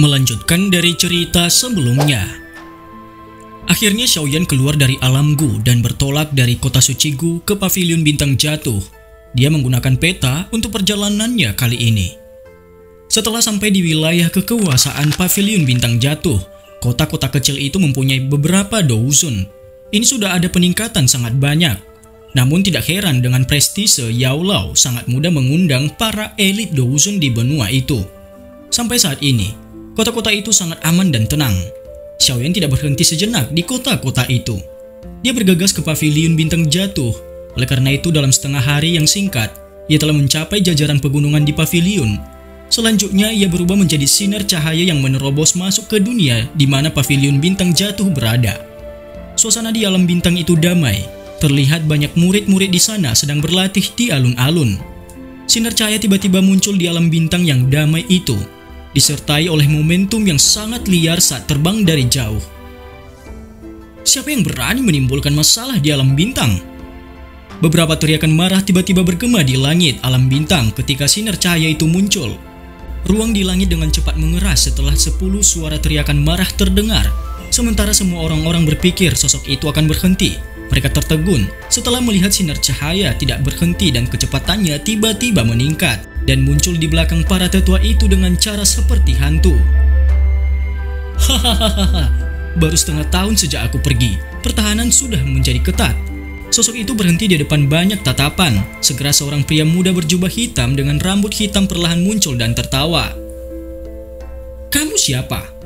Melanjutkan dari cerita sebelumnya. Akhirnya Xiaoyan keluar dari alam Gu dan bertolak dari kota suci Gu ke pavilion bintang jatuh. Dia menggunakan peta untuk perjalanannya kali ini. Setelah sampai di wilayah kekuasaan pavilion bintang jatuh, kota-kota kecil itu mempunyai beberapa douzun. Ini sudah ada peningkatan sangat banyak. Namun tidak heran dengan prestise Yao Lao sangat mudah mengundang para elit douzun di benua itu. Sampai saat ini, kota-kota itu sangat aman dan tenang. Xiaoyan tidak berhenti sejenak di kota-kota itu. Dia bergegas ke pavilion bintang jatuh. Oleh karena itu dalam setengah hari yang singkat, ia telah mencapai jajaran pegunungan di pavilion. Selanjutnya ia berubah menjadi sinar cahaya yang menerobos masuk ke dunia di mana pavilion bintang jatuh berada. Suasana di alam bintang itu damai. Terlihat banyak murid-murid di sana sedang berlatih di alun-alun. Sinar cahaya tiba-tiba muncul di alam bintang yang damai itu, disertai oleh momentum yang sangat liar saat terbang dari jauh. Siapa yang berani menimbulkan masalah di alam bintang? Beberapa teriakan marah tiba-tiba bergema di langit alam bintang ketika sinar cahaya itu muncul. Ruang di langit dengan cepat mengeras setelah 10 suara teriakan marah terdengar. Sementara semua orang-orang berpikir sosok itu akan berhenti. Mereka tertegun setelah melihat sinar cahaya tidak berhenti dan kecepatannya tiba-tiba meningkat dan muncul di belakang para tetua itu dengan cara seperti hantu. Hahaha, baru setengah tahun sejak aku pergi, pertahanan sudah menjadi ketat. Sosok itu berhenti di depan banyak tatapan. Segera seorang pria muda berjubah hitam dengan rambut hitam perlahan muncul dan tertawa. Kamu siapa?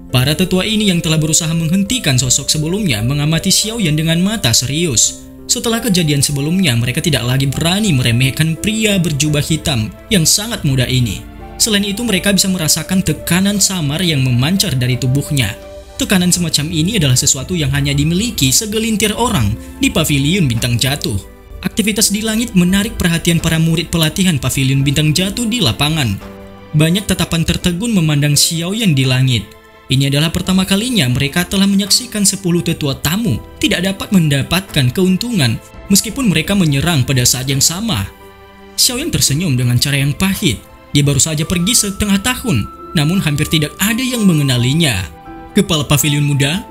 Para tetua ini yang telah berusaha menghentikan sosok sebelumnya mengamati Xiaoyan dengan mata serius. Setelah kejadian sebelumnya, mereka tidak lagi berani meremehkan pria berjubah hitam yang sangat muda ini. Selain itu, mereka bisa merasakan tekanan samar yang memancar dari tubuhnya. Tekanan semacam ini adalah sesuatu yang hanya dimiliki segelintir orang di pavilion bintang jatuh. Aktivitas di langit menarik perhatian para murid pelatihan pavilion bintang jatuh di lapangan. Banyak tatapan tertegun memandang Xiaoyan di langit. Ini adalah pertama kalinya mereka telah menyaksikan 10 tetua tamu tidak dapat mendapatkan keuntungan meskipun mereka menyerang pada saat yang sama. Xiaoyan tersenyum dengan cara yang pahit. Dia baru saja pergi setengah tahun, namun hampir tidak ada yang mengenalinya. Kepala pavilion muda?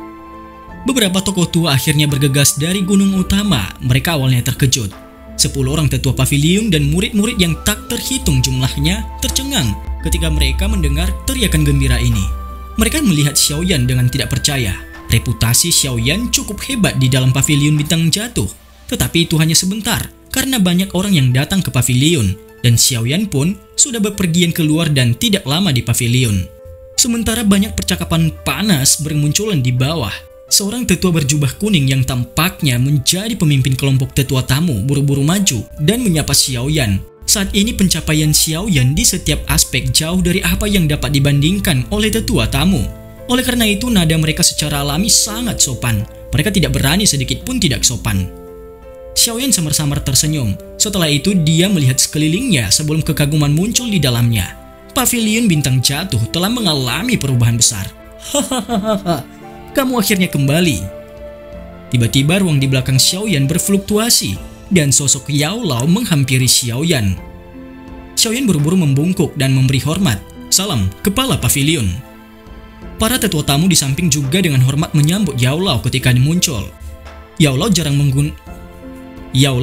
Beberapa tokoh tua akhirnya bergegas dari gunung utama. Mereka awalnya terkejut. 10 orang tetua pavilion dan murid-murid yang tak terhitung jumlahnya tercengang ketika mereka mendengar teriakan gembira ini. Mereka melihat Xiaoyan dengan tidak percaya. Reputasi Xiaoyan cukup hebat di dalam pavilion bintang jatuh. Tetapi itu hanya sebentar, karena banyak orang yang datang ke pavilion. Dan Xiaoyan pun sudah bepergian keluar dan tidak lama di pavilion. Sementara banyak percakapan panas bermunculan di bawah. Seorang tetua berjubah kuning yang tampaknya menjadi pemimpin kelompok tetua tamu buru-buru maju dan menyapa Xiaoyan. Saat ini pencapaian Xiaoyan di setiap aspek jauh dari apa yang dapat dibandingkan oleh tetua tamu. Oleh karena itu nada mereka secara alami sangat sopan. Mereka tidak berani sedikit pun tidak sopan. Xiaoyan samar-samar tersenyum. Setelah itu dia melihat sekelilingnya sebelum kekaguman muncul di dalamnya. Pavilion bintang jatuh telah mengalami perubahan besar. Hahaha, kamu akhirnya kembali. Tiba-tiba ruang di belakang Xiaoyan berfluktuasi. Dan sosok Yao Lao menghampiri Xiaoyan. Xiaoyan buru-buru membungkuk dan memberi hormat. Salam, kepala pavilion. Para tetua tamu di samping juga dengan hormat menyambut Yao Lao ketika muncul. Yao Lao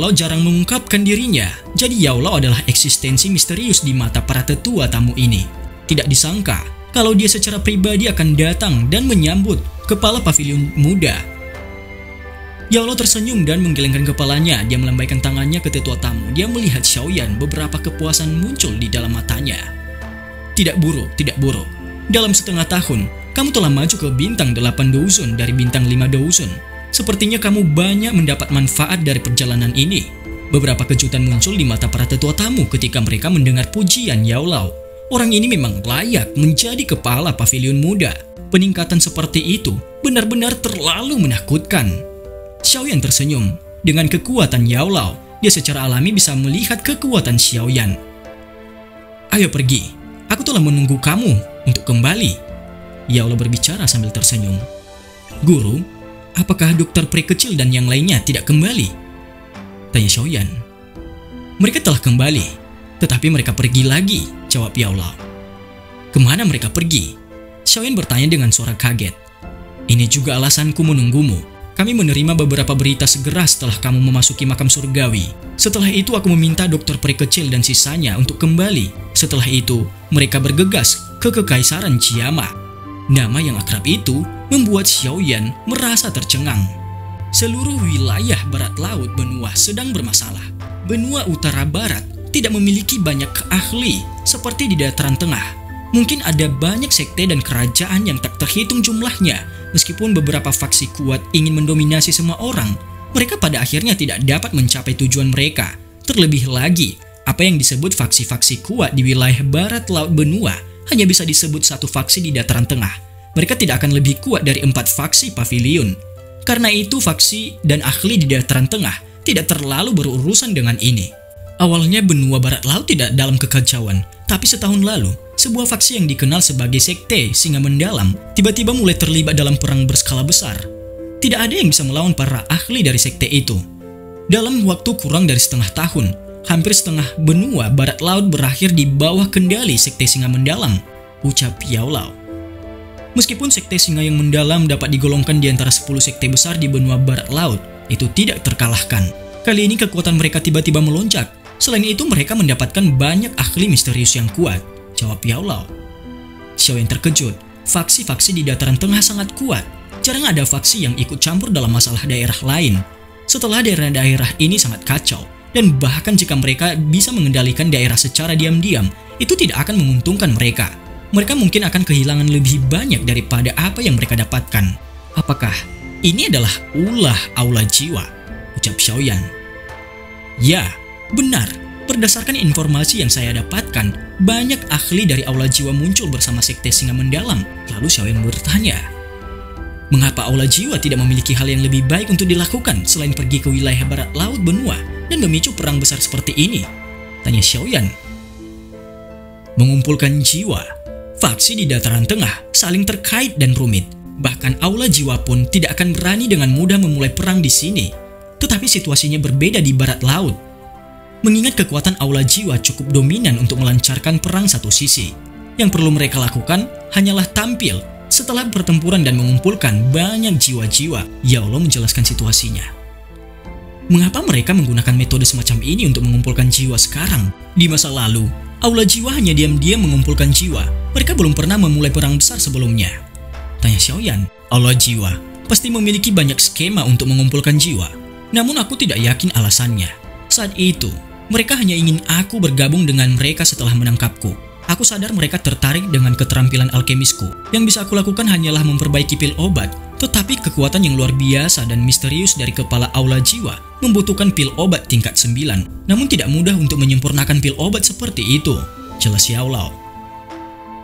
jarang mengungkapkan dirinya, jadi Yao Lao adalah eksistensi misterius di mata para tetua tamu ini. Tidak disangka kalau dia secara pribadi akan datang dan menyambut kepala pavilion muda. Yao Lao tersenyum dan menggelengkan kepalanya. Dia melambaikan tangannya ke tetua tamu. Dia melihat Xiaoyan, beberapa kepuasan muncul di dalam matanya. Tidak buruk. Dalam setengah tahun, kamu telah maju ke bintang 8 douzun dari bintang 5 douzun. Sepertinya kamu banyak mendapat manfaat dari perjalanan ini. Beberapa kejutan muncul di mata para tetua tamu ketika mereka mendengar pujian Yao Lao. Orang ini memang layak menjadi kepala pavilion muda. Peningkatan seperti itu benar-benar terlalu menakutkan. Xiaoyan tersenyum. Dengan kekuatan Yao Lao, dia secara alami bisa melihat kekuatan Xiaoyan. Ayo pergi, aku telah menunggu kamu untuk kembali. Yao Lao berbicara sambil tersenyum. Guru, apakah dokter peri kecil dan yang lainnya tidak kembali? Tanya Xiaoyan. Mereka telah kembali, tetapi mereka pergi lagi, jawab Yao Lao. Kemana mereka pergi? Xiaoyan bertanya dengan suara kaget. Ini juga alasanku menunggumu. Kami menerima beberapa berita segera setelah kamu memasuki makam surgawi. Setelah itu aku meminta dokter peri kecil dan sisanya untuk kembali. Setelah itu, mereka bergegas ke Kekaisaran Chiama. Nama yang akrab itu membuat Xiaoyan merasa tercengang. Seluruh wilayah barat laut benua sedang bermasalah. Benua utara barat tidak memiliki banyak ahli seperti di dataran tengah. Mungkin ada banyak sekte dan kerajaan yang tak terhitung jumlahnya. Meskipun beberapa faksi kuat ingin mendominasi semua orang, mereka pada akhirnya tidak dapat mencapai tujuan mereka. Terlebih lagi, apa yang disebut faksi-faksi kuat di wilayah barat laut benua hanya bisa disebut satu faksi di dataran tengah. Mereka tidak akan lebih kuat dari 4 faksi pavilion. Karena itu faksi dan ahli di dataran tengah tidak terlalu berurusan dengan ini. Awalnya benua barat laut tidak dalam kekacauan, tapi setahun lalu, sebuah faksi yang dikenal sebagai sekte Singa Mendalam tiba-tiba mulai terlibat dalam perang berskala besar. Tidak ada yang bisa melawan para ahli dari sekte itu. Dalam waktu kurang dari setengah tahun, hampir setengah benua barat laut berakhir di bawah kendali sekte Singa Mendalam, ucap Yao Lao. Meskipun sekte Singa yang mendalam dapat digolongkan di antara 10 sekte besar di benua barat laut, itu tidak terkalahkan. Kali ini kekuatan mereka tiba-tiba melonjak. Selain itu mereka mendapatkan banyak ahli misterius yang kuat, jawab Yao Lao. Xiaoyan terkejut. Faksi-faksi di dataran tengah sangat kuat. Jarang ada faksi yang ikut campur dalam masalah daerah lain. Setelah daerah-daerah ini sangat kacau, dan bahkan jika mereka bisa mengendalikan daerah secara diam-diam, itu tidak akan menguntungkan mereka. Mereka mungkin akan kehilangan lebih banyak daripada apa yang mereka dapatkan. Apakah ini adalah ulah aula jiwa? Ucap Xiaoyan. Ya, benar. Berdasarkan informasi yang saya dapatkan, banyak ahli dari aula jiwa muncul bersama sekte Singa Mendalam. Lalu Xiaoyan bertanya, mengapa aula jiwa tidak memiliki hal yang lebih baik untuk dilakukan selain pergi ke wilayah barat laut benua dan memicu perang besar seperti ini? Tanya Xiaoyan. Mengumpulkan jiwa. Faksi di dataran tengah saling terkait dan rumit. Bahkan aula jiwa pun tidak akan berani dengan mudah memulai perang di sini. Tetapi situasinya berbeda di barat laut. Mengingat kekuatan aula jiwa cukup dominan untuk melancarkan perang satu sisi. Yang perlu mereka lakukan hanyalah tampil setelah pertempuran dan mengumpulkan banyak jiwa-jiwa. Yao Lao menjelaskan situasinya. Mengapa mereka menggunakan metode semacam ini untuk mengumpulkan jiwa sekarang? Di masa lalu, aula jiwa hanya diam-diam mengumpulkan jiwa. Mereka belum pernah memulai perang besar sebelumnya. Tanya Xiaoyan. Aula jiwa pasti memiliki banyak skema untuk mengumpulkan jiwa. Namun aku tidak yakin alasannya. Saat itu, mereka hanya ingin aku bergabung dengan mereka setelah menangkapku. Aku sadar mereka tertarik dengan keterampilan alkemisku. Yang bisa aku lakukan hanyalah memperbaiki pil obat. Tetapi kekuatan yang luar biasa dan misterius dari kepala aula jiwa membutuhkan pil obat tingkat 9. Namun tidak mudah untuk menyempurnakan pil obat seperti itu, jelas Yao Lao.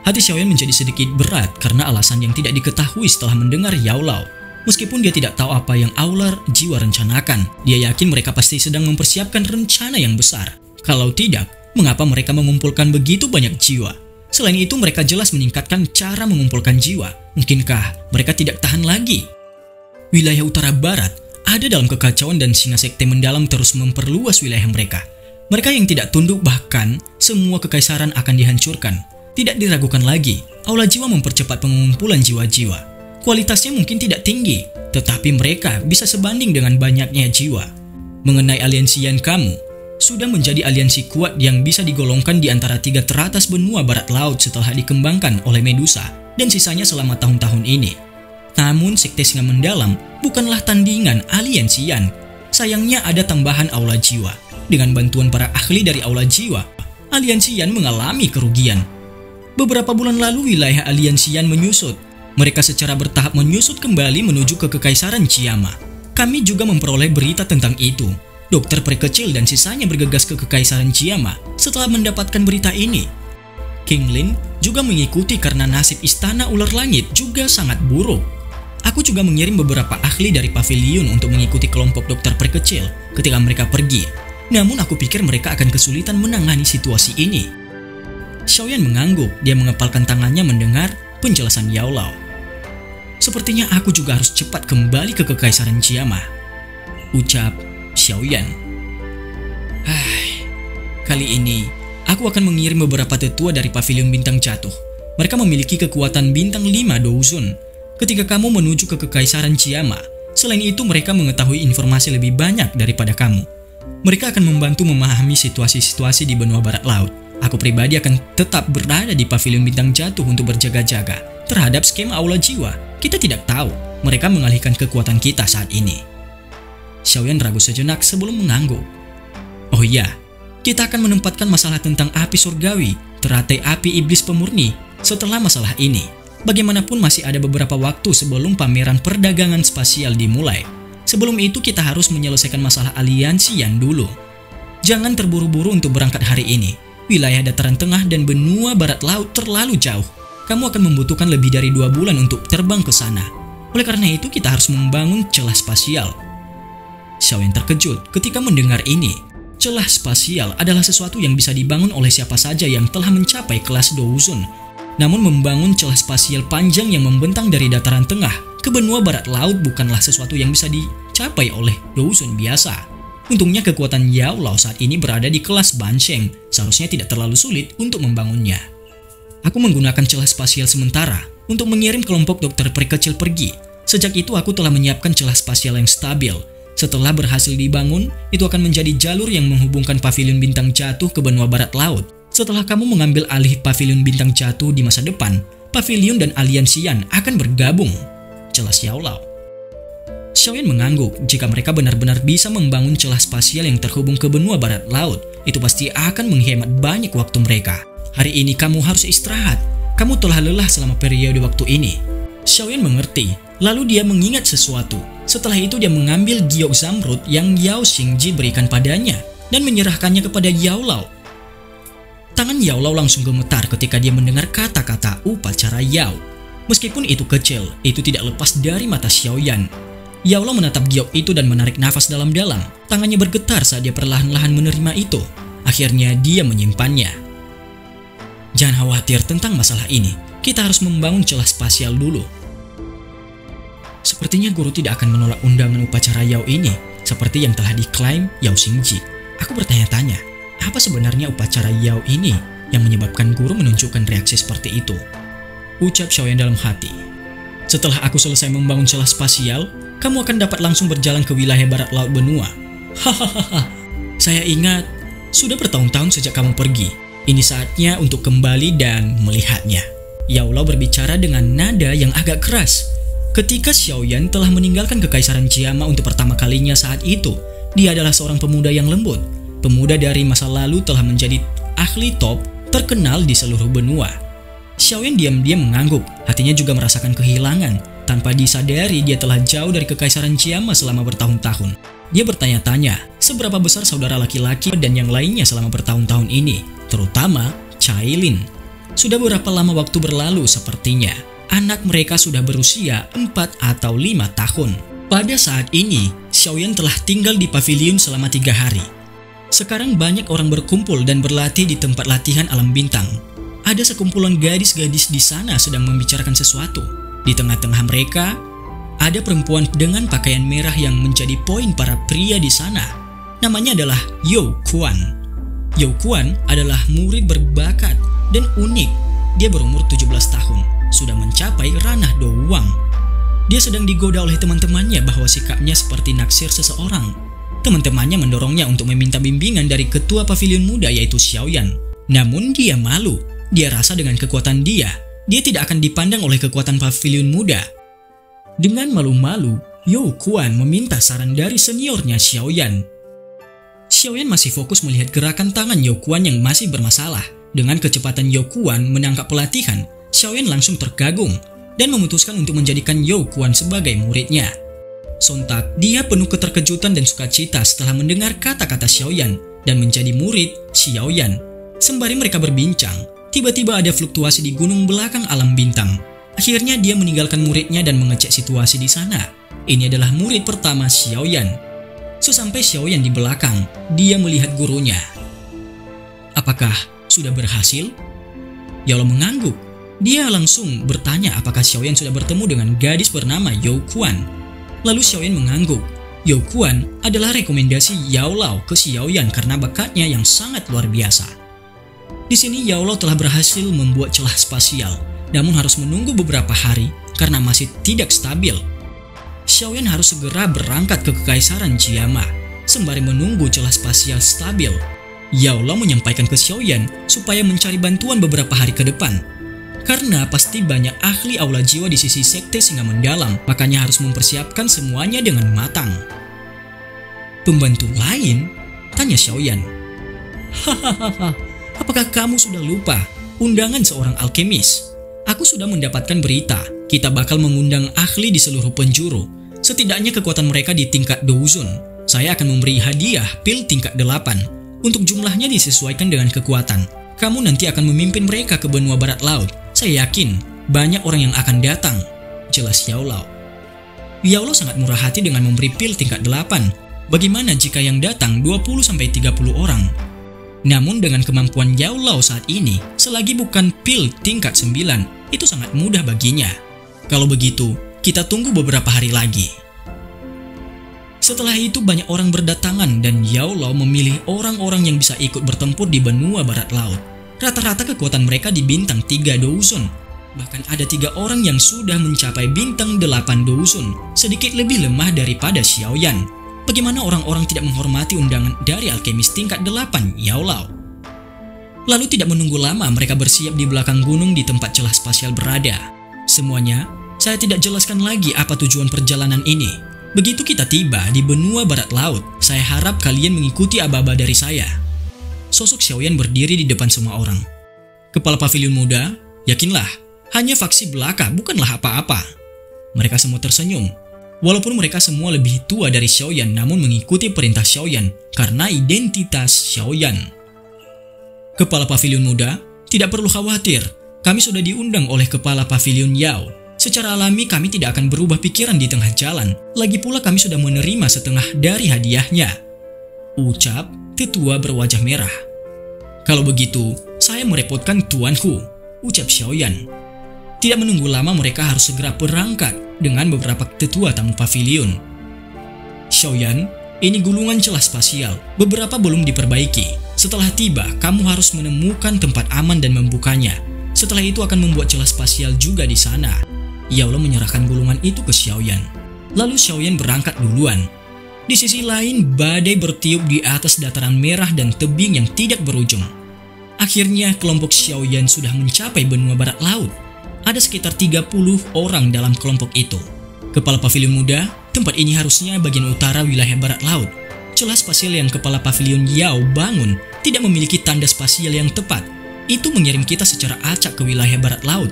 Hati Xiaoyan menjadi sedikit berat karena alasan yang tidak diketahui setelah mendengar Yao Lao. Meskipun dia tidak tahu apa yang aula jiwa rencanakan, dia yakin mereka pasti sedang mempersiapkan rencana yang besar. Kalau tidak, mengapa mereka mengumpulkan begitu banyak jiwa? Selain itu, mereka jelas meningkatkan cara mengumpulkan jiwa. Mungkinkah mereka tidak tahan lagi? Wilayah utara barat ada dalam kekacauan dan Singa Sekte Mendalam terus memperluas wilayah mereka. Mereka yang tidak tunduk bahkan semua kekaisaran akan dihancurkan. Tidak diragukan lagi, aula jiwa mempercepat pengumpulan jiwa-jiwa. Kualitasnya mungkin tidak tinggi, tetapi mereka bisa sebanding dengan banyaknya jiwa. Mengenai aliansian kamu, sudah menjadi aliansi kuat yang bisa digolongkan di antara 3 teratas benua barat laut setelah dikembangkan oleh Medusa dan sisanya selama tahun-tahun ini. Namun Sekte Singa Mendalam bukanlah tandingan aliansian. Sayangnya ada tambahan aula jiwa. Dengan bantuan para ahli dari aula jiwa, aliansian mengalami kerugian. Beberapa bulan lalu wilayah aliansian menyusut. Mereka secara bertahap menyusut kembali menuju ke Kekaisaran Chiama. Kami juga memperoleh berita tentang itu. Dokter peri kecil dan sisanya bergegas ke Kekaisaran Chiama setelah mendapatkan berita ini. King Lin juga mengikuti karena nasib istana ular langit juga sangat buruk. Aku juga mengirim beberapa ahli dari pavilion untuk mengikuti kelompok dokter peri kecil ketika mereka pergi. Namun aku pikir mereka akan kesulitan menangani situasi ini. Xiaoyan mengangguk, dia mengepalkan tangannya mendengar penjelasan Yao Lao. Sepertinya aku juga harus cepat kembali ke Kekaisaran Chiama, ucap Xiaoyan. Kali ini aku akan mengirim beberapa tetua dari pavilion bintang jatuh. Mereka memiliki kekuatan bintang 5 Douzun. Ketika kamu menuju ke Kekaisaran Chiama, selain itu mereka mengetahui informasi lebih banyak daripada kamu. Mereka akan membantu memahami situasi-situasi di benua barat laut. Aku pribadi akan tetap berada di pavilion bintang jatuh untuk berjaga-jaga terhadap skema aula jiwa. Kita tidak tahu mereka mengalihkan kekuatan kita saat ini. Xiaoyan ragu sejenak sebelum mengangguk. Oh iya, kita akan menempatkan masalah tentang api surgawi, teratai api iblis pemurni setelah masalah ini. Bagaimanapun masih ada beberapa waktu sebelum pameran perdagangan spasial dimulai. Sebelum itu kita harus menyelesaikan masalah aliansi Yan dulu. Jangan terburu-buru untuk berangkat hari ini. Wilayah dataran tengah dan benua barat laut terlalu jauh. Kamu akan membutuhkan lebih dari 2 bulan untuk terbang ke sana. Oleh karena itu kita harus membangun celah spasial. Xiaoyan terkejut ketika mendengar ini. Celah spasial adalah sesuatu yang bisa dibangun oleh siapa saja yang telah mencapai kelas Douzun. Namun membangun celah spasial panjang yang membentang dari dataran tengah ke benua barat laut bukanlah sesuatu yang bisa dicapai oleh Douzun biasa. Untungnya kekuatan Yao Lao saat ini berada di kelas Bansheng, seharusnya tidak terlalu sulit untuk membangunnya. Aku menggunakan celah spasial sementara untuk mengirim kelompok dokter peri kecil pergi. Sejak itu aku telah menyiapkan celah spasial yang stabil. Setelah berhasil dibangun, itu akan menjadi jalur yang menghubungkan pavilion bintang jatuh ke benua barat laut. Setelah kamu mengambil alih pavilion bintang jatuh di masa depan, pavilion dan aliansi Yan akan bergabung. Jelas Yao Lao. Xiaoyan mengangguk. Jika mereka benar-benar bisa membangun celah spasial yang terhubung ke benua barat laut, itu pasti akan menghemat banyak waktu mereka. Hari ini kamu harus istirahat. Kamu telah lelah selama periode waktu ini. Xiaoyan mengerti. Lalu dia mengingat sesuatu. Setelah itu dia mengambil giok zamrud yang Yao Xingji berikan padanya dan menyerahkannya kepada Yao Lao. Tangan Yao Lao langsung gemetar ketika dia mendengar kata-kata upacara Yao. Meskipun itu kecil, itu tidak lepas dari mata Xiaoyan. Yao Lao menatap giok itu dan menarik nafas dalam-dalam. Tangannya bergetar saat dia perlahan-lahan menerima itu. Akhirnya dia menyimpannya. Jangan khawatir tentang masalah ini. Kita harus membangun celah spasial dulu. Sepertinya guru tidak akan menolak undangan upacara Yao ini, seperti yang telah diklaim Yao Xingji. Aku bertanya-tanya, apa sebenarnya upacara Yao ini yang menyebabkan guru menunjukkan reaksi seperti itu? Ucap Xiaoyan dalam hati. Setelah aku selesai membangun celah spasial, kamu akan dapat langsung berjalan ke wilayah barat laut benua. Hahaha, saya ingat, sudah bertahun-tahun sejak kamu pergi. Ini saatnya untuk kembali dan melihatnya. Yao Lao berbicara dengan nada yang agak keras. Ketika Xiaoyan telah meninggalkan Kekaisaran Chiama untuk pertama kalinya saat itu, dia adalah seorang pemuda yang lembut. Pemuda dari masa lalu telah menjadi ahli top terkenal di seluruh benua. Xiaoyan diam-diam mengangguk, hatinya juga merasakan kehilangan. Tanpa disadari dia telah jauh dari Kekaisaran Chiama selama bertahun-tahun. Dia bertanya-tanya, seberapa besar saudara laki-laki dan yang lainnya selama bertahun-tahun ini, terutama Cailin. Sudah berapa lama waktu berlalu sepertinya. Anak mereka sudah berusia 4 atau 5 tahun. Pada saat ini, Xiaoyan telah tinggal di pavilion selama 3 hari. Sekarang banyak orang berkumpul dan berlatih di tempat latihan alam bintang. Ada sekumpulan gadis-gadis di sana sedang membicarakan sesuatu. Di tengah-tengah mereka, ada perempuan dengan pakaian merah yang menjadi poin para pria di sana. Namanya adalah You Quan. You Quan adalah murid berbakat dan unik. Dia berumur 17 tahun. Sudah mencapai ranah Douwang. Dia sedang digoda oleh teman-temannya bahwa sikapnya seperti naksir seseorang. Teman-temannya mendorongnya untuk meminta bimbingan dari ketua pavilion muda yaitu Xiaoyan. Namun dia malu. Dia rasa dengan kekuatan dia tidak akan dipandang oleh kekuatan pavilion muda. Dengan malu-malu, You Quan meminta saran dari seniornya Xiaoyan. Xiaoyan masih fokus melihat gerakan tangan You Quan yang masih bermasalah. Dengan kecepatan You Quan menangkap pelatihan, Xiaoyan langsung terkagum dan memutuskan untuk menjadikan You Quan sebagai muridnya. Sontak, dia penuh keterkejutan dan sukacita setelah mendengar kata-kata Xiaoyan dan menjadi murid Xiaoyan. Sembari mereka berbincang, tiba-tiba ada fluktuasi di gunung belakang alam bintang. Akhirnya dia meninggalkan muridnya dan mengecek situasi di sana. Ini adalah murid pertama Xiaoyan. Sesampai Xiaoyan di belakang, dia melihat gurunya. Apakah sudah berhasil? Yao Lao mengangguk. Dia langsung bertanya apakah Xiaoyan sudah bertemu dengan gadis bernama You Quan. Lalu Xiaoyan mengangguk. You Quan adalah rekomendasi Yao Lao ke Xiaoyan karena bakatnya yang sangat luar biasa. Di sini Yaulau telah berhasil membuat celah spasial, namun harus menunggu beberapa hari karena masih tidak stabil. Xiaoyan harus segera berangkat ke Kekaisaran Jiama sembari menunggu celah spasial stabil. Yaulau menyampaikan ke Xiaoyan supaya mencari bantuan beberapa hari ke depan. Karena pasti banyak ahli aula jiwa di sisi sekte Singa Mendalam, makanya harus mempersiapkan semuanya dengan matang. Pembantu lain? Tanya Xiaoyan. Hahaha, apakah kamu sudah lupa undangan seorang alkemis? Aku sudah mendapatkan berita, kita bakal mengundang ahli di seluruh penjuru. Setidaknya kekuatan mereka di tingkat Douzun. Saya akan memberi hadiah pil tingkat 8. Untuk jumlahnya disesuaikan dengan kekuatan. Kamu nanti akan memimpin mereka ke benua barat laut. Saya yakin banyak orang yang akan datang, jelas Yaulau. Yaulau sangat murah hati dengan memberi pil tingkat 8. Bagaimana jika yang datang 20-30 orang? Namun dengan kemampuan Yaulau saat ini, selagi bukan pil tingkat 9, itu sangat mudah baginya. Kalau begitu, kita tunggu beberapa hari lagi. Setelah itu banyak orang berdatangan dan Yaulau memilih orang-orang yang bisa ikut bertempur di benua barat laut. Rata-rata kekuatan mereka di bintang 3 Douzun. Bahkan ada 3 orang yang sudah mencapai bintang 8 Douzun, sedikit lebih lemah daripada Xiaoyan. Bagaimana orang-orang tidak menghormati undangan dari alkemis tingkat 8 Yaulau? Lalu tidak menunggu lama mereka bersiap di belakang gunung di tempat celah spasial berada. Semuanya, saya tidak jelaskan lagi apa tujuan perjalanan ini. Begitu kita tiba di benua barat laut, saya harap kalian mengikuti aba-aba dari saya. Sosok Xiaoyan berdiri di depan semua orang. Kepala pavilion muda, yakinlah, hanya faksi belaka bukanlah apa-apa. Mereka semua tersenyum. Walaupun mereka semua lebih tua dari Xiaoyan namun mengikuti perintah Xiaoyan karena identitas Xiaoyan. Kepala pavilion muda, tidak perlu khawatir. Kami sudah diundang oleh kepala pavilion Yao. Secara alami kami tidak akan berubah pikiran di tengah jalan. Lagi pula kami sudah menerima setengah dari hadiahnya, ucap tetua berwajah merah. Kalau begitu, saya merepotkan tuanku, ucap Xiaoyan. Tidak menunggu lama mereka harus segera berangkat dengan beberapa tetua tamu pavilion. Xiaoyan, ini gulungan celah spasial. Beberapa belum diperbaiki. Setelah tiba, kamu harus menemukan tempat aman dan membukanya. Setelah itu akan membuat celah spasial juga di sana. Yaulau menyerahkan gulungan itu ke Xiaoyan. Lalu Xiaoyan berangkat duluan. Di sisi lain, badai bertiup di atas dataran merah dan tebing yang tidak berujung. Akhirnya, kelompok Xiaoyan sudah mencapai benua barat laut. Ada sekitar 30 orang dalam kelompok itu. Kepala pavilion muda, tempat ini harusnya bagian utara wilayah barat laut. Celah spasial yang kepala pavilion Yao bangun tidak memiliki tanda spasial yang tepat. Itu mengirim kita secara acak ke wilayah barat laut,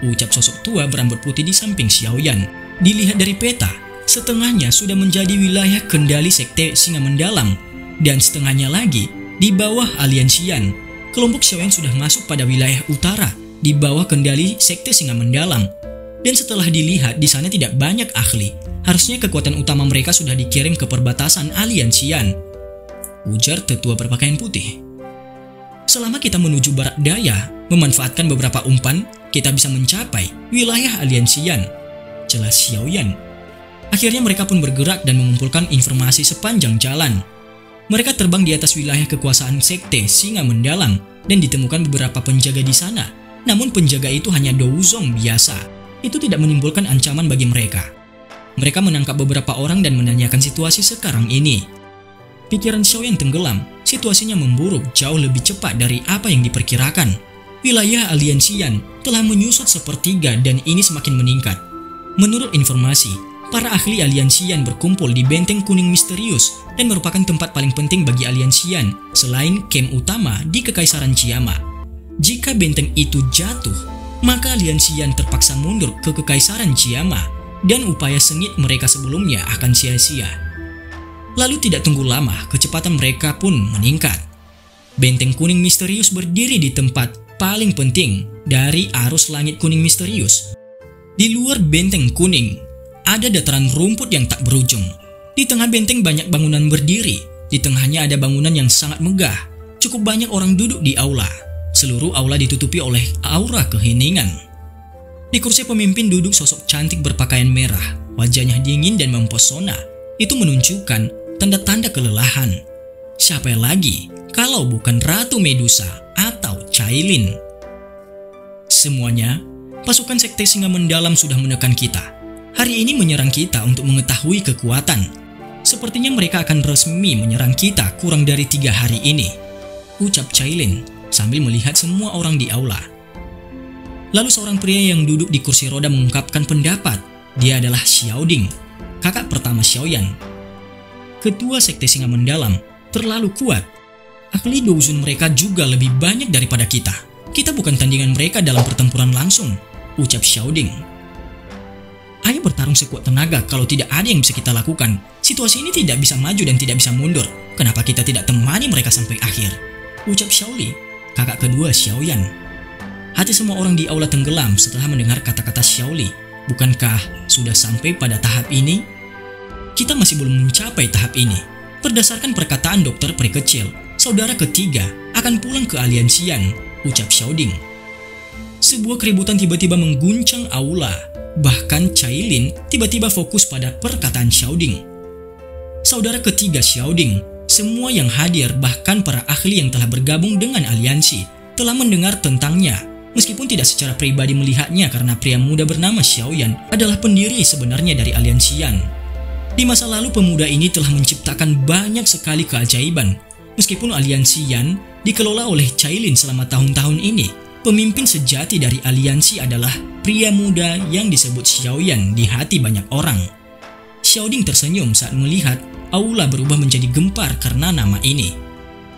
ucap sosok tua berambut putih di samping Xiaoyan. Dilihat dari peta, setengahnya sudah menjadi wilayah kendali sekte Singa Mendalam, dan setengahnya lagi di bawah Aliansian. Kelompok Xiaoyan sudah masuk pada wilayah utara, di bawah kendali sekte Singa Mendalam. Dan setelah dilihat di sana tidak banyak ahli, harusnya kekuatan utama mereka sudah dikirim ke perbatasan Aliansian, ujar tetua berpakaian putih. Selama kita menuju barat daya, memanfaatkan beberapa umpan, kita bisa mencapai wilayah Aliansian, jelas Xiaoyan. Akhirnya mereka pun bergerak dan mengumpulkan informasi sepanjang jalan. Mereka terbang di atas wilayah kekuasaan sekte Singa Mendalam dan ditemukan beberapa penjaga di sana. Namun penjaga itu hanya Douzong biasa. Itu tidak menimbulkan ancaman bagi mereka. Mereka menangkap beberapa orang dan menanyakan situasi sekarang ini. Pikiran Xiaoyan tenggelam. Situasinya memburuk jauh lebih cepat dari apa yang diperkirakan. Wilayah Aliansian telah menyusut sepertiga dan ini semakin meningkat. Menurut informasi, para ahli Aliansian berkumpul di benteng kuning misterius dan merupakan tempat paling penting bagi Aliansian selain kem utama di Kekaisaran Jiama. Jika benteng itu jatuh, maka Aliansian terpaksa mundur ke Kekaisaran Jiama dan upaya sengit mereka sebelumnya akan sia-sia. Lalu tidak tunggu lama, kecepatan mereka pun meningkat. Benteng kuning misterius berdiri di tempat paling penting dari arus langit kuning misterius. Di luar benteng kuning, ada dataran rumput yang tak berujung. Di tengah benteng banyak bangunan berdiri. Di tengahnya ada bangunan yang sangat megah. Cukup banyak orang duduk di aula. Seluruh aula ditutupi oleh aura keheningan. Di kursi pemimpin duduk sosok cantik berpakaian merah. Wajahnya dingin dan mempesona. Itu menunjukkan tanda-tanda kelelahan. Siapa lagi kalau bukan Ratu Medusa atau Cailin. Semuanya, pasukan Sekte Singa Mendalam sudah menekan kita. Hari ini menyerang kita untuk mengetahui kekuatan. Sepertinya mereka akan resmi menyerang kita kurang dari 3 hari ini, ucap Cailin sambil melihat semua orang di aula. Lalu seorang pria yang duduk di kursi roda mengungkapkan pendapat. Dia adalah Xiaoding, kakak pertama Xiaoyan. Ketua Sekte Singa Mendalam terlalu kuat. Ahli Douzun mereka juga lebih banyak daripada kita. Kita bukan tandingan mereka dalam pertempuran langsung, ucap Xiaoding. Ayo bertarung sekuat tenaga, kalau tidak ada yang bisa kita lakukan. Situasi ini tidak bisa maju dan tidak bisa mundur. Kenapa kita tidak temani mereka sampai akhir? Ucap Xiaoli, kakak kedua Xiaoyan. Hati semua orang di aula tenggelam setelah mendengar kata-kata Xiaoli. Bukankah sudah sampai pada tahap ini? Kita masih belum mencapai tahap ini. Berdasarkan perkataan dokter peri kecil, saudara ketiga akan pulang ke Aliansian, ucap Xiaoding. Sebuah keributan tiba-tiba mengguncang aula. Bahkan Cailin tiba-tiba fokus pada perkataan Xiaoding. Saudara ketiga Xiaoding, semua yang hadir bahkan para ahli yang telah bergabung dengan aliansi telah mendengar tentangnya. Meskipun tidak secara pribadi melihatnya karena pria muda bernama Xiaoyan adalah pendiri sebenarnya dari Aliansian. Di masa lalu pemuda ini telah menciptakan banyak sekali keajaiban. Meskipun Aliansian dikelola oleh Cailin selama tahun-tahun ini, pemimpin sejati dari aliansi adalah pria muda yang disebut Xiaoyan di hati banyak orang. Xiaoding tersenyum saat melihat aula berubah menjadi gempar karena nama ini.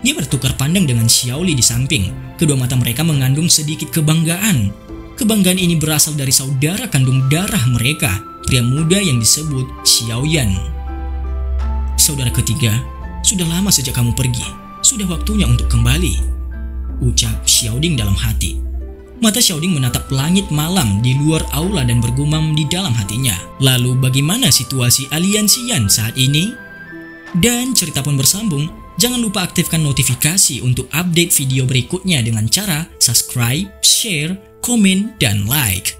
Dia bertukar pandang dengan Xiaoli di samping. Kedua mata mereka mengandung sedikit kebanggaan. Kebanggaan ini berasal dari saudara kandung darah mereka, pria muda yang disebut Xiaoyan. Saudara ketiga, sudah lama sejak kamu pergi. Sudah waktunya untuk kembali, ucap Xiaoding dalam hati. Mata Xiaoding menatap langit malam di luar aula dan bergumam di dalam hatinya. Lalu bagaimana situasi Aliansian saat ini? Dan cerita pun bersambung. Jangan lupa aktifkan notifikasi untuk update video berikutnya dengan cara subscribe, share, komen, dan like.